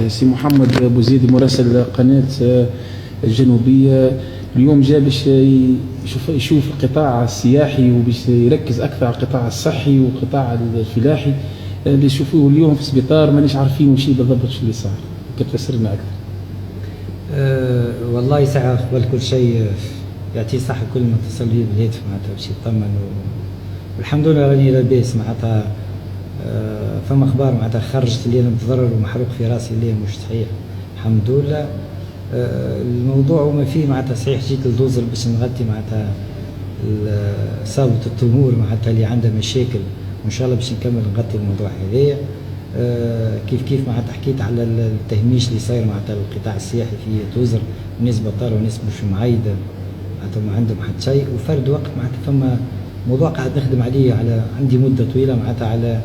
سي محمد بوزيد مراسل قناة الجنوبية اليوم جاء باش يشوف القطاع السياحي وباش يركز أكثر على القطاع الصحي والقطاع الفلاحي اللي يشوفوه اليوم في السبيطار مانيش عارفين وش بالضبط شو اللي صار. كيف تفسر لنا أكثر؟ والله ساعة قبل كل شيء يعطيه صحة كل ما اتصل بي بالهاتف معناتها باش يطمن والحمد لله راني لاباس معناتها. فما اخبار معناتها خرجت اللي انا متضرر ومحروق في راسي اللي مش صحيح الحمد لله. الموضوع وما فيه معناتها صحيح جيت لدوزر باش نغطي معناتها إصابة التمور معناتها اللي عندها مشاكل وان شاء الله باش نكمل نغطي الموضوع هذايا. كيف معناتها حكيت على التهميش اللي صاير معناتها القطاع السياحي في دوزر، وناس بطالة وناس مش معايدة معناتها ما عندهم حتى شيء، وفرد وقت معناتها فما موضوع قاعد نخدم عليه على عندي مدة طويلة معناتها على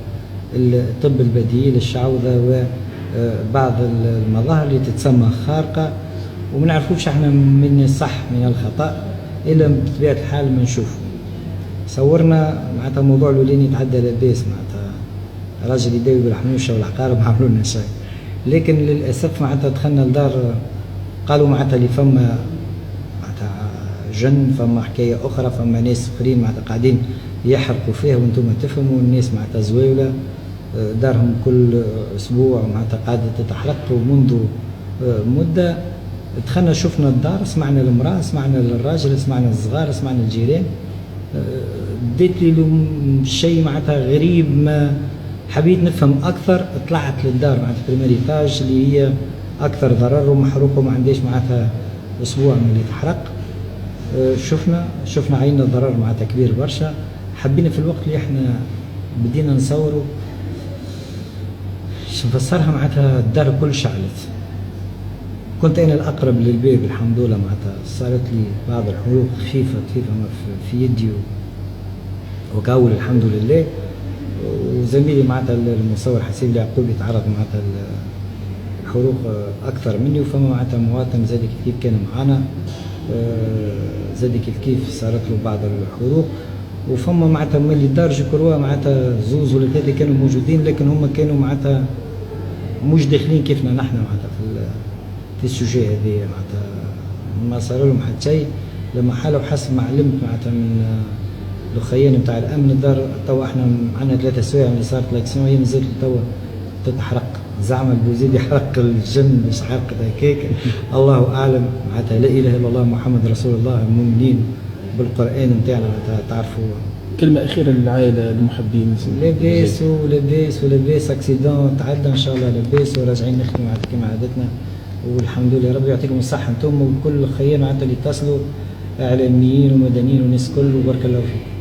الطب البديل الشعوذة وبعض المظاهر اللي تتسمى خارقة وما نعرفوش احنا من الصح من الخطأ إلا بطبيعة الحال ما نشوف. صورنا معناتها الموضوع الأولاني يتعدى لاباس معناتها راجل يداوي بالحنوشة والعقارب ما عملوا لنا شيء، لكن للأسف معناتها دخلنا لدار قالوا معناتها اللي فما معناتها جن، فما حكاية أخرى، فما ناس آخرين معناتها قاعدين يحرقوا فيها وانتم تفهموا. الناس معناتها زواولة دارهم كل أسبوع معناتها قاعدة تتحرق منذ مدة. دخلنا شفنا الدار، سمعنا المرأة، سمعنا الراجل، سمعنا الصغار، سمعنا الجيران. بديت لي شيء معناتها غريب، ما حبيت نفهم أكثر. طلعت للدار معناتها في المريتاج اللي هي أكثر ضرر ومحروقة وما عندهاش معناتها أسبوع من اللي تحرق. شفنا عينا ضرر معناتها كبير برشا. حبينا في الوقت اللي احنا بدينا نصوروا نفسرها معناتها الدار كل شعلت. كنت انا الاقرب للباب الحمد لله معناتها صارت لي بعض الحروق خفيفه في يدي وكاول الحمد لله. وزميلي معناتها المصور حسيب يعقوب يتعرض معناتها الحروق اكثر مني، وفما معناتها مواطن زاد كيف كان معنا زاد كيف صارت له بعض الحروق. وفما معناتها من اللي دار جكروا معناتها زوز ولا ثلاثه كانوا موجودين، لكن هم كانوا معناتها مش داخلين كيفنا نحن معناتها في السوجي هذه معناتها ما صار لهم حتى شيء. لما حالوا حسب ما علمت معناتها من الاخيان نتاع الامن الدار توا احنا عندنا 3 سوايع اللي صارت لاكسيون هي مازالت توا تتحرق. زعما البوزيد يحرق الجن مش حرقت هكاك الله اعلم معناتها. لا اله الا الله محمد رسول الله. المؤمنين بالقران نتاعنا معناتها تعرفوا. كلمة أخيرة للعائلة المحبين. لاباس اكسيدون تعدى ان شاء الله لاباس وراجعين نخدموا كما عادتنا والحمد لله. ربي يعطيكم الصحة انتم وكل خير معناتها اللي اتصلوا اعلاميين ومدنيين وناس كل وبارك الله فيكم.